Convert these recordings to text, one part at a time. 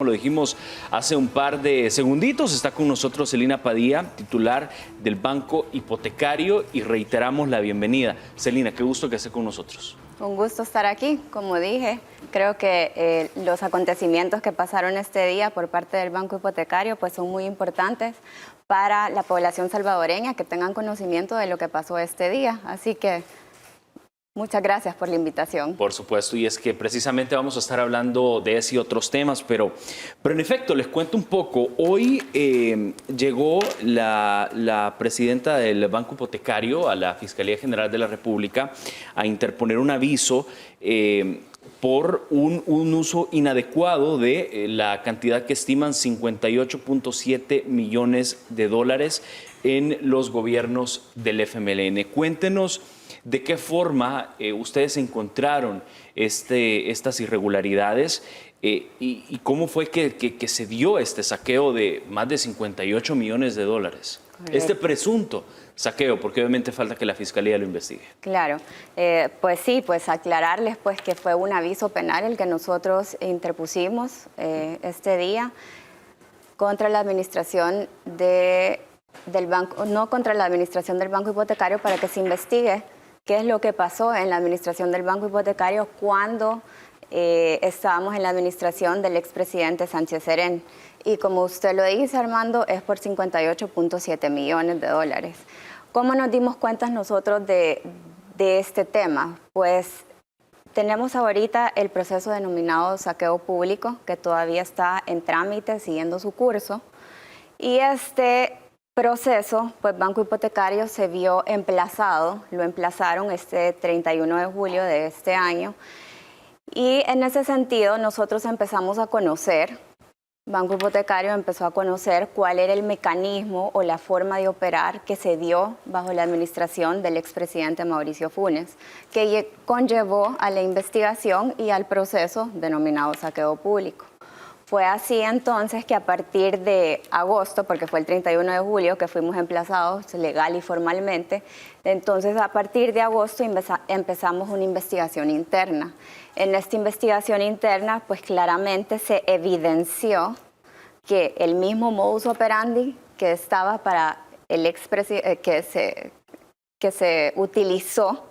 Lo dijimos hace un par de segunditos, está con nosotros Celina Padilla, titular del Banco Hipotecario, y reiteramos la bienvenida. Celina, qué gusto que esté con nosotros. Un gusto estar aquí. Como dije, creo que los acontecimientos que pasaron este día por parte del Banco Hipotecario pues son muy importantes para la población salvadoreña, que tengan conocimiento de lo que pasó este día. Así que muchas gracias por la invitación. Por supuesto, y es que precisamente vamos a estar hablando de ese y otros temas, pero en efecto, les cuento un poco. Hoy llegó la presidenta del Banco Hipotecario a la Fiscalía General de la República a interponer un aviso por un uso inadecuado de la cantidad que estiman 58.7 millones de dólares en los gobiernos del FMLN. Cuéntenos de qué forma ustedes encontraron estas irregularidades y cómo fue que se dio este saqueo de más de 58 millones de dólares. Correcto. Este presunto saqueo, porque obviamente falta que la Fiscalía lo investigue. Claro, pues sí, pues aclararles pues que fue un aviso penal el que nosotros interpusimos este día contra la administración del banco, no contra la administración del Banco Hipotecario, para que se investigue qué es lo que pasó en la administración del Banco Hipotecario cuando estábamos en la administración del expresidente Sánchez Serén. Y como usted lo dice, Armando, es por 58.7 millones de dólares. ¿Cómo nos dimos cuenta nosotros de este tema? Pues tenemos ahorita el proceso denominado saqueo público, que todavía está en trámite, siguiendo su curso. Y este proceso, pues Banco Hipotecario se vio emplazado, lo emplazaron este 31 de julio de este año. Y en ese sentido nosotros empezamos a conocer, Banco Hipotecario empezó a conocer cuál era el mecanismo o la forma de operar que se dio bajo la administración del expresidente Mauricio Funes, que conllevó a la investigación y al proceso denominado saqueo público. Fue así entonces que a partir de agosto, porque fue el 31 de julio que fuimos emplazados legal y formalmente, entonces a partir de agosto empezamos una investigación interna. En esta investigación interna, pues claramente se evidenció que el mismo modus operandi que estaba para el que se utilizó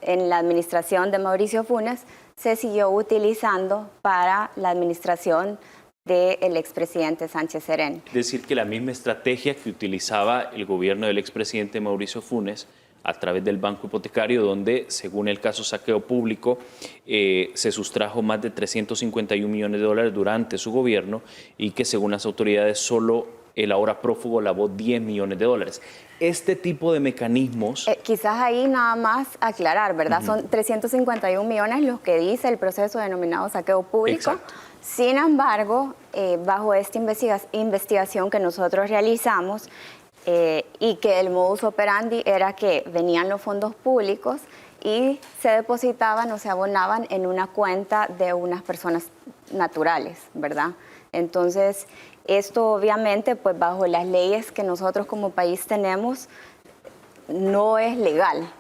en la administración de Mauricio Funes, se siguió utilizando para la administración del expresidente Sánchez Serén. Es decir, que la misma estrategia que utilizaba el gobierno del expresidente Mauricio Funes a través del Banco Hipotecario, donde, según el caso saqueo público, se sustrajo más de 351 millones de dólares durante su gobierno y que, según las autoridades, solo el ahora prófugo lavó 10 millones de dólares. Este tipo de mecanismos... quizás ahí nada más aclarar, ¿verdad? Son 351 millones los que dice el proceso denominado saqueo público. Exacto. Sin embargo, bajo esta investigación que nosotros realizamos y que el modus operandi era que venían los fondos públicos y se depositaban o se abonaban en una cuenta de unas personas naturales, ¿verdad? Entonces, esto obviamente, pues bajo las leyes que nosotros como país tenemos, no es legal,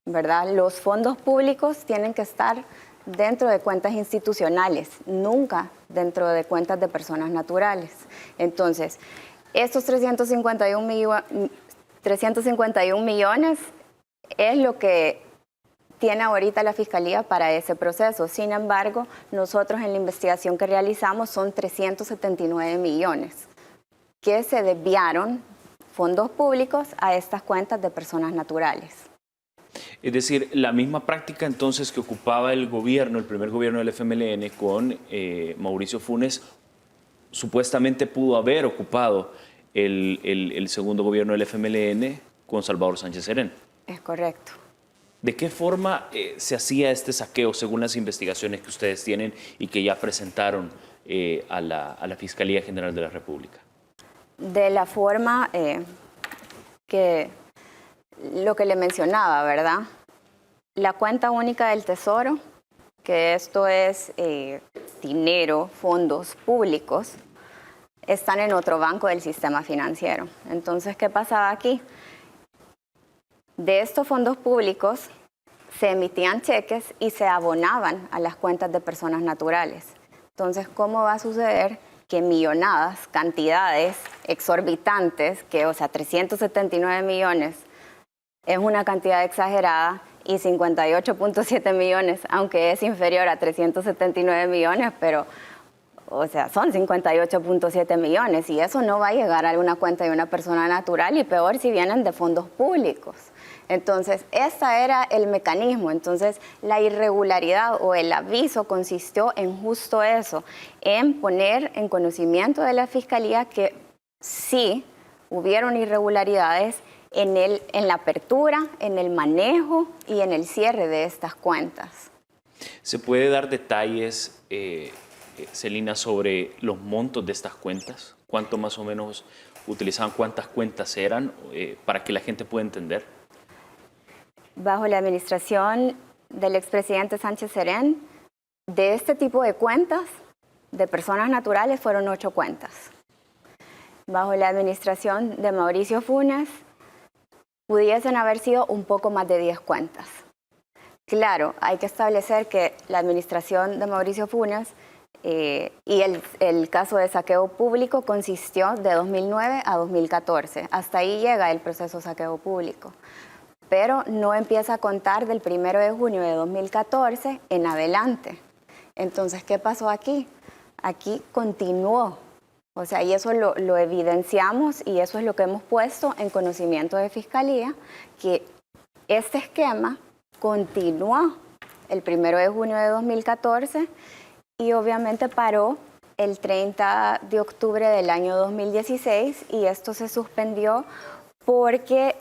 ¿verdad? Los fondos públicos tienen que estar dentro de cuentas institucionales, nunca dentro de cuentas de personas naturales. Entonces, estos 351 millones es lo que tiene ahorita la Fiscalía para ese proceso. Sin embargo, nosotros en la investigación que realizamos son 379 millones que se desviaron fondos públicos a estas cuentas de personas naturales. Es decir, la misma práctica entonces que ocupaba el primer gobierno del FMLN con Mauricio Funes, supuestamente pudo haber ocupado el segundo gobierno del FMLN con Salvador Sánchez Serén. Es correcto. ¿De qué forma se hacía este saqueo según las investigaciones que ustedes tienen y que ya presentaron a la Fiscalía General de la República? De la forma que lo que le mencionaba, ¿verdad? La cuenta única del Tesoro, que esto es dinero, fondos públicos, están en otro banco del sistema financiero. Entonces, ¿qué pasaba aquí? De estos fondos públicos se emitían cheques y se abonaban a las cuentas de personas naturales. Entonces, ¿cómo va a suceder que millonadas, cantidades exorbitantes, que, o sea, 379 millones es una cantidad exagerada, y 58.7 millones, aunque es inferior a 379 millones, pero, o sea, son 58.7 millones, y eso no va a llegar a una cuenta de una persona natural, y peor si vienen de fondos públicos. Entonces, ese era el mecanismo. Entonces, la irregularidad o el aviso consistió en justo eso, en poner en conocimiento de la Fiscalía que sí hubieron irregularidades en la apertura, en el manejo y en el cierre de estas cuentas. ¿Se puede dar detalles, Celina, sobre los montos de estas cuentas? ¿Cuánto más o menos utilizaban? ¿Cuántas cuentas eran? Para que la gente pueda entender. Bajo la administración del expresidente Sánchez Serén, de este tipo de cuentas, de personas naturales, fueron 8 cuentas. Bajo la administración de Mauricio Funes, pudiesen haber sido un poco más de 10 cuentas. Claro, hay que establecer que la administración de Mauricio Funes y el caso de saqueo público consistió de 2009 a 2014. Hasta ahí llega el proceso de saqueo público. Pero no empieza a contar del 1 de junio de 2014 en adelante. Entonces, ¿qué pasó aquí? Aquí continuó. O sea, y eso lo evidenciamos y eso es lo que hemos puesto en conocimiento de Fiscalía, que este esquema continuó el 1 de junio de 2014 y obviamente paró el 30 de octubre del año 2016 y esto se suspendió porque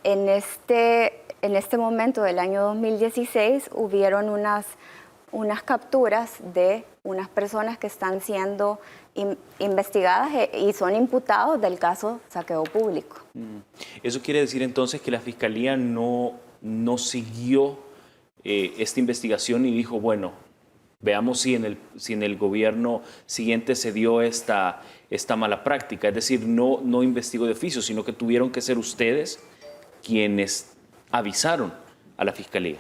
en este momento del año 2016 hubieron unas capturas de unas personas que están siendo investigadas y son imputados del caso saqueo público. ¿Eso quiere decir entonces que la Fiscalía no siguió esta investigación y dijo, bueno, veamos si en el gobierno siguiente se dio esta mala práctica? Es decir, no investigó de oficio, sino que tuvieron que ser ustedes quienes avisaron a la Fiscalía.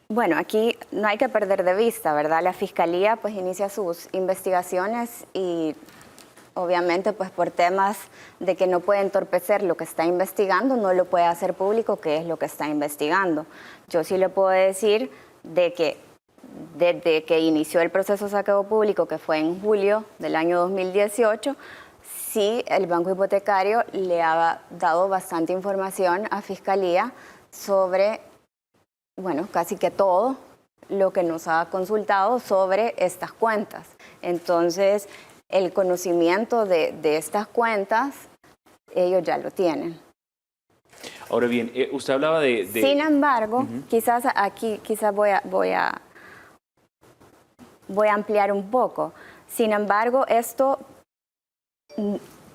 Bueno, aquí no hay que perder de vista, ¿verdad? La Fiscalía pues inicia sus investigaciones y obviamente pues por temas de que no puede entorpecer lo que está investigando, no lo puede hacer público qué es lo que está investigando. Yo sí le puedo decir de que desde que inició el proceso de saqueo público, que fue en julio del año 2018, sí el Banco Hipotecario le ha dado bastante información a Fiscalía sobre, bueno, casi que todo lo que nos ha consultado sobre estas cuentas. Entonces, el conocimiento de estas cuentas, ellos ya lo tienen. Ahora bien, usted hablaba de... Sin embargo, quizás voy a ampliar un poco. Sin embargo, esto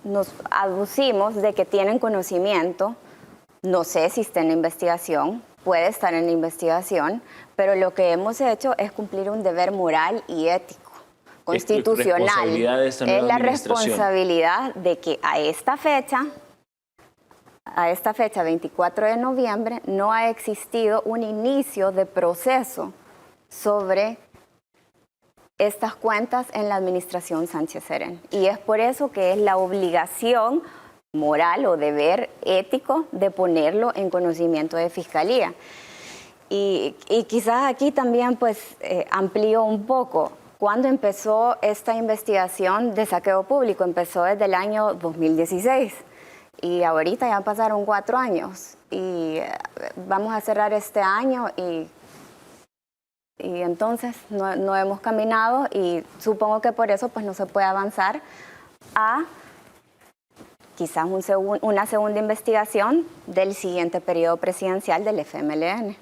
nos aducimos de que tienen conocimiento, no sé si está en investigación, puede estar en investigación, pero lo que hemos hecho es cumplir un deber moral y ético, constitucional. Es la responsabilidad de que a esta fecha, 24 de noviembre, no ha existido un inicio de proceso sobre estas cuentas en la administración Sánchez Serén. Y es por eso que es la obligación moral o deber ético de ponerlo en conocimiento de Fiscalía. Y quizás aquí también pues amplío un poco. ¿Cuándo empezó esta investigación de saqueo público? Empezó desde el año 2016 y ahorita ya pasaron 4 años y vamos a cerrar este año y entonces no hemos caminado y supongo que por eso pues no se puede avanzar a quizás una segunda investigación del siguiente periodo presidencial del FMLN.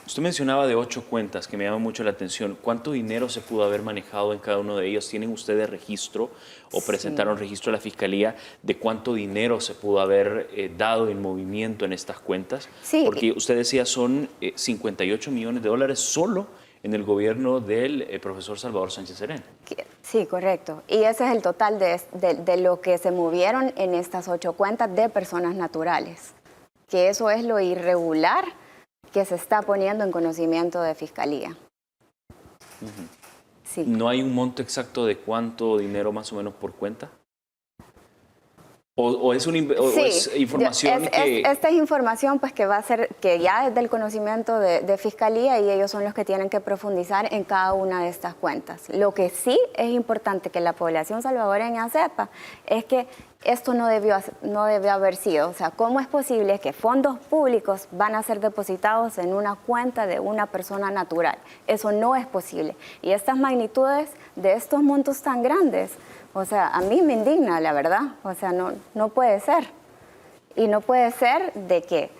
Usted mencionaba de 8 cuentas que me llaman mucho la atención. ¿Cuánto dinero se pudo haber manejado en cada uno de ellos? ¿Tienen ustedes registro o presentaron registro a la Fiscalía de cuánto dinero se pudo haber dado en movimiento en estas cuentas? Sí. Porque usted decía son 58 millones de dólares solo en el gobierno del profesor Salvador Sánchez Serén. Sí, correcto. Y ese es el total de lo que se movieron en estas 8 cuentas de personas naturales. Que eso es lo irregular que se está poniendo en conocimiento de Fiscalía. Sí. ¿No hay un monto exacto de cuánto dinero más o menos por cuenta? ¿O es, o es información esta es información pues, que va a ser, que ya es del conocimiento de Fiscalía y ellos son los que tienen que profundizar en cada una de estas cuentas. Lo que sí es importante que la población salvadoreña sepa es que esto no debió haber sido. O sea, ¿cómo es posible que fondos públicos van a ser depositados en una cuenta de una persona natural? Eso no es posible. Y estas magnitudes de estos montos tan grandes, o sea, a mí me indigna, la verdad. O sea, no puede ser. Y no puede ser de que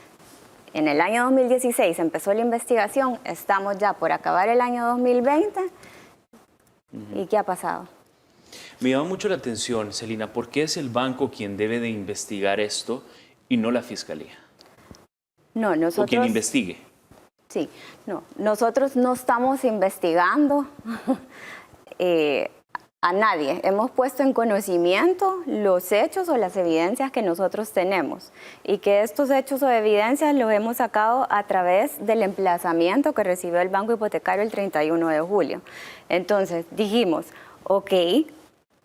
en el año 2016 empezó la investigación, estamos ya por acabar el año 2020, ¿y qué ha pasado? Me llama mucho la atención, Celina, ¿por qué es el banco quien debe de investigar esto y no la Fiscalía? No, nosotros... O quien investigue. Sí, no, nosotros no estamos investigando a nadie. Hemos puesto en conocimiento los hechos o las evidencias que nosotros tenemos y que estos hechos o evidencias los hemos sacado a través del emplazamiento que recibió el Banco Hipotecario el 31 de julio. Entonces dijimos, ok,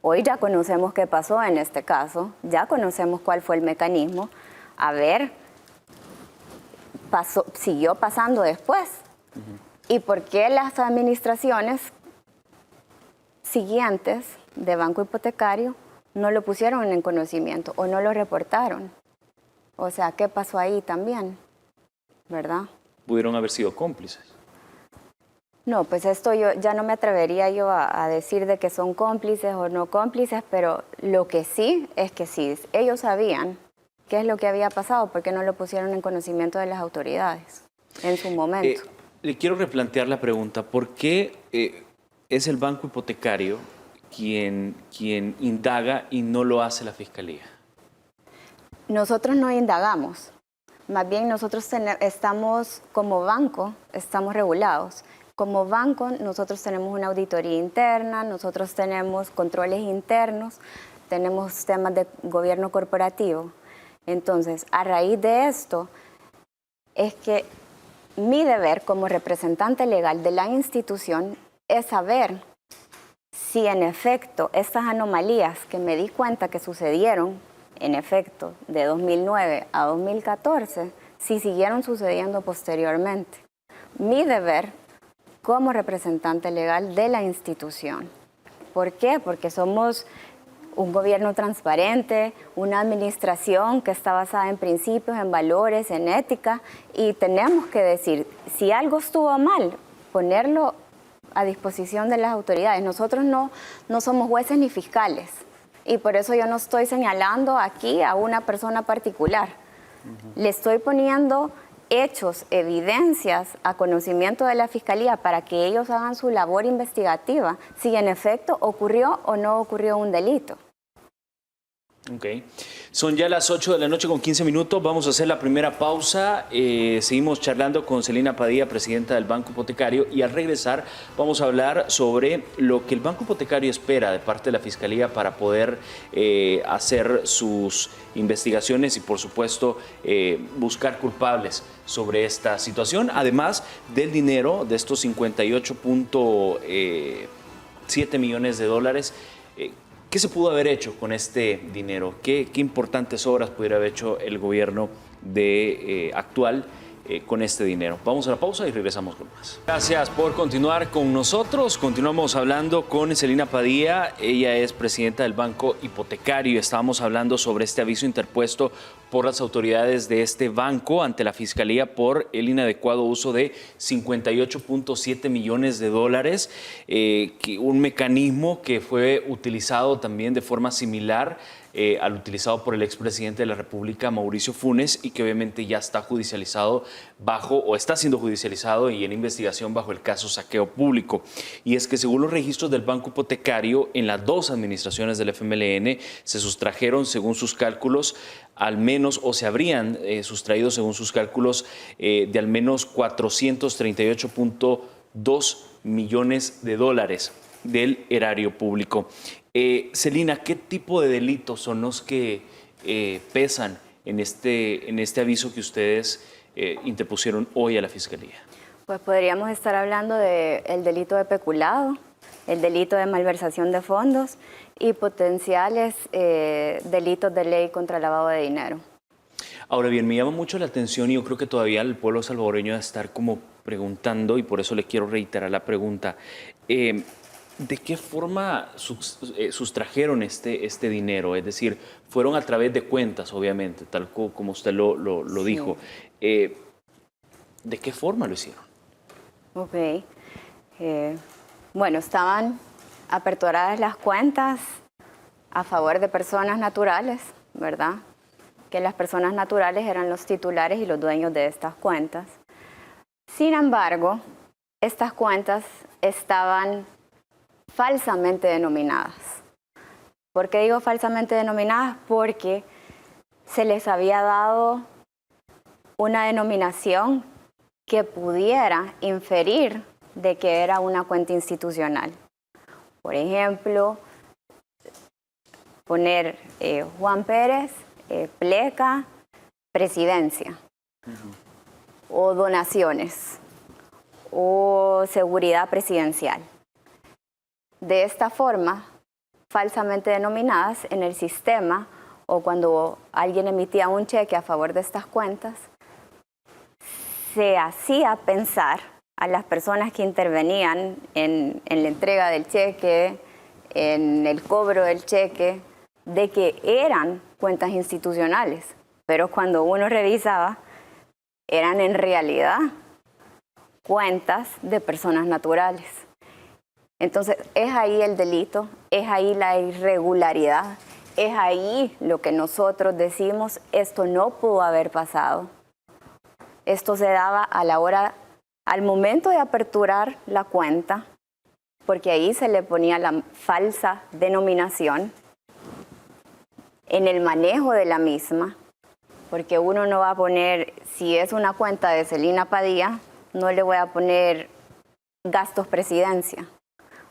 hoy ya conocemos qué pasó en este caso, ya conocemos cuál fue el mecanismo, a ver, siguió pasando después. ¿Y por qué las administraciones siguientes de Banco Hipotecario no lo pusieron en conocimiento o no lo reportaron? O sea, ¿qué pasó ahí también? ¿Verdad? ¿Pudieron haber sido cómplices? No, pues esto yo ya no me atrevería yo a decir de que son cómplices o no cómplices, pero lo que sí es que sí, ellos sabían qué es lo que había pasado, ¿por qué no lo pusieron en conocimiento de las autoridades en su momento? Le quiero replantear la pregunta, ¿por qué es el Banco Hipotecario quien indaga y no lo hace la Fiscalía? Nosotros no indagamos, más bien nosotros estamos como banco, estamos regulados. Como banco nosotros tenemos una auditoría interna, nosotros tenemos controles internos, tenemos temas de gobierno corporativo. Entonces, a raíz de esto, es que mi deber como representante legal de la institución es saber si en efecto estas anomalías que me di cuenta que sucedieron, en efecto, de 2009 a 2014, si siguieron sucediendo posteriormente. Mi deber como representante legal de la institución. ¿Por qué? Porque somos un gobierno transparente, una administración que está basada en principios, en valores, en ética, y tenemos que decir, si algo estuvo mal, ponerlo a disposición de las autoridades. Nosotros no somos jueces ni fiscales, y por eso yo no estoy señalando aquí a una persona particular. Le estoy poniendo hechos, evidencias a conocimiento de la Fiscalía para que ellos hagan su labor investigativa, si en efecto ocurrió o no ocurrió un delito. Ok. Son ya las 8 de la noche con 15 minutos. Vamos a hacer la primera pausa. Seguimos charlando con Celina Padilla, presidenta del Banco Hipotecario, y al regresar vamos a hablar sobre lo que el Banco Hipotecario espera de parte de la Fiscalía para poder hacer sus investigaciones y, por supuesto, buscar culpables sobre esta situación, además del dinero de estos 58.7 millones de dólares. ¿Qué se pudo haber hecho con este dinero? ¿Qué importantes obras pudiera haber hecho el gobierno actual con este dinero? Vamos a la pausa y regresamos con más. Gracias por continuar con nosotros. Continuamos hablando con Celina Padilla. Ella es presidenta del Banco Hipotecario. Estábamos hablando sobre este aviso interpuesto por las autoridades de este banco ante la Fiscalía por el inadecuado uso de 58.7 millones de dólares, un mecanismo que fue utilizado también de forma similar al utilizado por el expresidente de la República, Mauricio Funes, y que obviamente ya está judicializado está siendo judicializado y en investigación bajo el caso saqueo público. Y es que según los registros del Banco Hipotecario, en las dos administraciones del FMLN se sustrajeron, según sus cálculos, al menos, o se habrían sustraído, según sus cálculos, de al menos 438.2 millones de dólares del erario público. Celina, ¿qué tipo de delitos son los que pesan en este aviso que ustedes interpusieron hoy a la Fiscalía? Pues podríamos estar hablando del delito de peculado, el delito de malversación de fondos y potenciales delitos de ley contra el lavado de dinero. Ahora bien, me llama mucho la atención y yo creo que todavía el pueblo salvadoreño debe estar como preguntando, y por eso le quiero reiterar la pregunta. ¿De qué forma sustrajeron este dinero? Es decir, fueron a través de cuentas, obviamente, tal como usted lo Sí. dijo. ¿De qué forma lo hicieron? Ok. Bueno, estaban aperturadas las cuentas a favor de personas naturales, ¿verdad? Que las personas naturales eran los titulares y los dueños de estas cuentas. Sin embargo, estas cuentas estaban falsamente denominadas. ¿Por qué digo falsamente denominadas? Porque se les había dado una denominación que pudiera inferir de que era una cuenta institucional. Por ejemplo, poner Juan Pérez, Pleca, Presidencia, o donaciones, o seguridad presidencial. De esta forma, falsamente denominadas en el sistema, o cuando alguien emitía un cheque a favor de estas cuentas, se hacía pensar a las personas que intervenían en la entrega del cheque, en el cobro del cheque, de que eran cuentas institucionales. Pero cuando uno revisaba, eran en realidad cuentas de personas naturales. Entonces, es ahí el delito, es ahí la irregularidad, es ahí lo que nosotros decimos, esto no pudo haber pasado. Esto se daba a la hora, al momento de aperturar la cuenta, porque ahí se le ponía la falsa denominación, en el manejo de la misma, porque uno no va a poner, si es una cuenta de Celina Padilla, no le voy a poner gastos presidencia,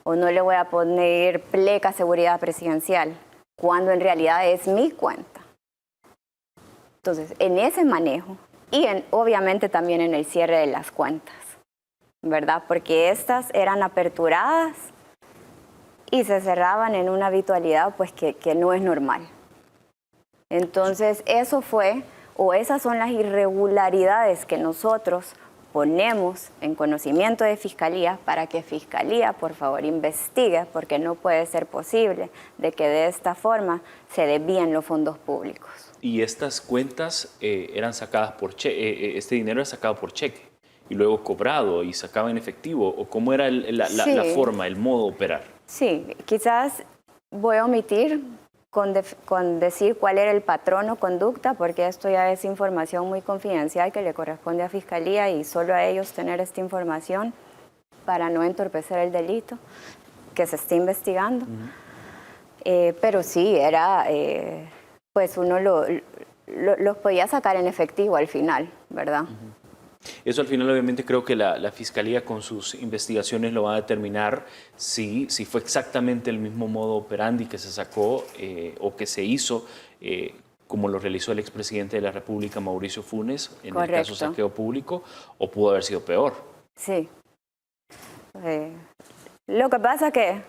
o no le voy a poner Pleca seguridad presidencial, cuando en realidad es mi cuenta. Entonces, en ese manejo, y obviamente también en el cierre de las cuentas, ¿verdad? Porque estas eran aperturadas y se cerraban en una habitualidad pues que no es normal. Entonces eso fue, o esas son las irregularidades que nosotros ponemos en conocimiento de Fiscalía para que Fiscalía por favor investigue, porque no puede ser posible de que de esta forma se desvíen los fondos públicos. Y estas cuentas eran sacadas por cheque, este dinero era sacado por cheque y luego cobrado y sacado en efectivo, ¿o cómo era la forma, el modo de operar? Sí, quizás voy a omitir con decir cuál era el patrón o conducta, porque esto ya es información muy confidencial que le corresponde a Fiscalía y solo a ellos tener esta información para no entorpecer el delito que se está investigando. Pero sí, era... pues uno los podía sacar en efectivo al final, ¿verdad? Eso al final obviamente creo que la Fiscalía con sus investigaciones lo va a determinar si fue exactamente el mismo modo operandi que se sacó o que se hizo como lo realizó el expresidente de la República, Mauricio Funes, en Correcto. el caso saqueo público, o pudo haber sido peor. Sí. Lo que pasa que,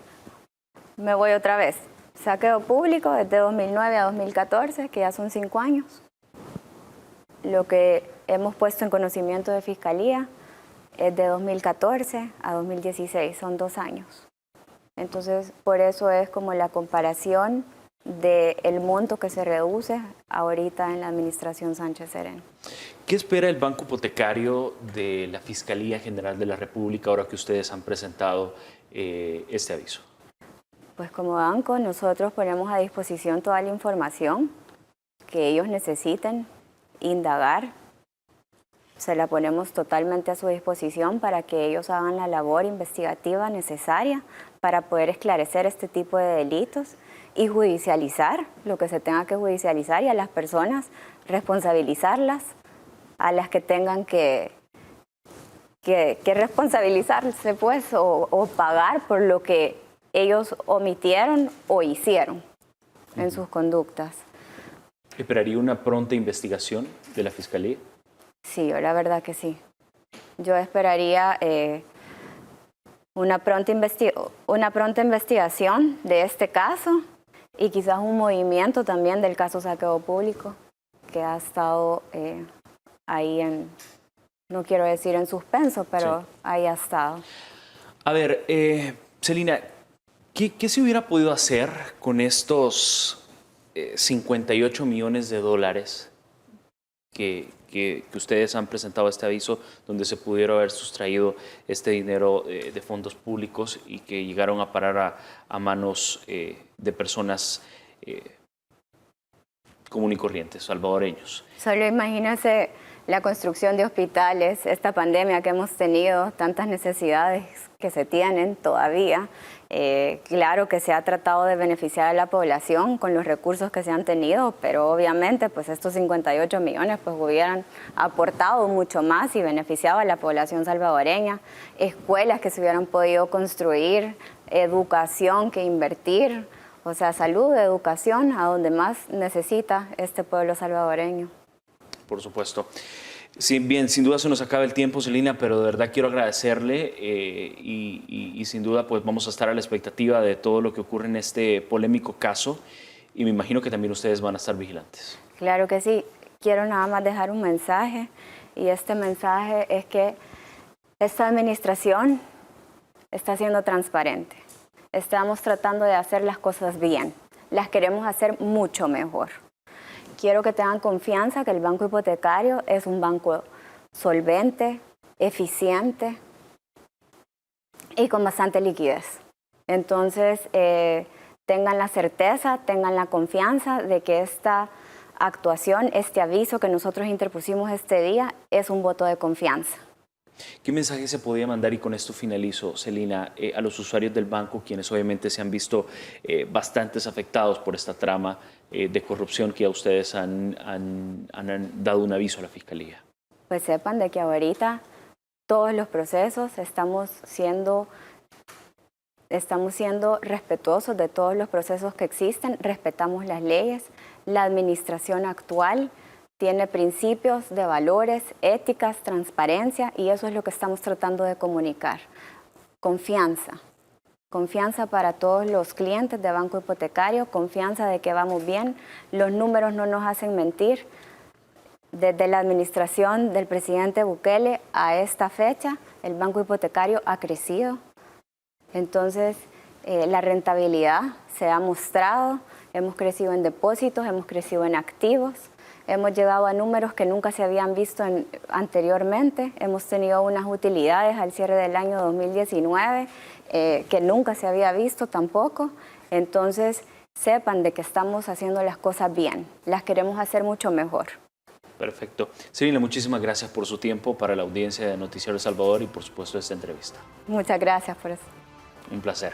me voy otra vez, saqueo público desde 2009 a 2014, que ya son 5 años. Lo que hemos puesto en conocimiento de Fiscalía es de 2014 a 2016, son 2 años. Entonces, por eso es como la comparación del monto que se reduce ahorita en la administración Sánchez Serén. ¿Qué espera el Banco Hipotecario de la Fiscalía General de la República ahora que ustedes han presentado este aviso? Pues como banco nosotros ponemos a disposición toda la información que ellos necesiten indagar. Se la ponemos totalmente a su disposición para que ellos hagan la labor investigativa necesaria para poder esclarecer este tipo de delitos y judicializar lo que se tenga que judicializar y a las personas responsabilizarlas, a las que tengan que responsabilizarse pues o pagar por lo que ellos omitieron o hicieron en sus conductas. ¿Esperaría una pronta investigación de la Fiscalía? Sí, yo la verdad que sí. Yo esperaría una pronta investigación de este caso y quizás un movimiento también del caso saqueo público que ha estado ahí no quiero decir en suspenso, pero sí, ahí ha estado. A ver, Celina, ¿qué se hubiera podido hacer con estos 58 millones de dólares que ustedes han presentado este aviso, donde se pudieron haber sustraído este dinero de fondos públicos y que llegaron a parar a manos de personas común y corrientes, salvadoreños? Solo imagínense la construcción de hospitales, esta pandemia que hemos tenido, tantas necesidades que se tienen todavía. Claro que se ha tratado de beneficiar a la población con los recursos que se han tenido, pero obviamente pues estos 58 millones pues hubieran aportado mucho más y beneficiado a la población salvadoreña, escuelas que se hubieran podido construir, educación que invertir, o sea, salud, educación, a donde más necesita este pueblo salvadoreño. Por supuesto. Sí, bien, sin duda se nos acaba el tiempo, Celina, pero de verdad quiero agradecerle y sin duda pues vamos a estar a la expectativa de todo lo que ocurre en este polémico caso y me imagino que también ustedes van a estar vigilantes. Claro que sí. Quiero nada más dejar un mensaje y este mensaje es que esta administración está siendo transparente. Estamos tratando de hacer las cosas bien. Las queremos hacer mucho mejor. Quiero que tengan confianza que el Banco Hipotecario es un banco solvente, eficiente y con bastante liquidez. Entonces, tengan la certeza, tengan la confianza de que esta actuación, este aviso que nosotros interpusimos este día, es un voto de confianza. ¿Qué mensaje se podía mandar, y con esto finalizo, Celina, a los usuarios del banco, quienes obviamente se han visto bastantes afectados por esta trama de corrupción que a ustedes han dado un aviso a la Fiscalía? Pues sepan de que ahorita todos los procesos estamos siendo respetuosos de todos los procesos que existen, respetamos las leyes, la administración actual tiene principios de valores, éticas, transparencia y eso es lo que estamos tratando de comunicar. Confianza. Confianza para todos los clientes de Banco Hipotecario, confianza de que vamos bien, los números no nos hacen mentir. Desde la administración del presidente Bukele a esta fecha, el Banco Hipotecario ha crecido. Entonces, la rentabilidad se ha mostrado, hemos crecido en depósitos, hemos crecido en activos. Hemos llegado a números que nunca se habían visto anteriormente. Hemos tenido unas utilidades al cierre del año 2019 que nunca se había visto tampoco. Entonces, sepan de que estamos haciendo las cosas bien. Las queremos hacer mucho mejor. Perfecto. Celina, muchísimas gracias por su tiempo para la audiencia de Noticiero El Salvador y por supuesto esta entrevista. Muchas gracias por eso. Un placer.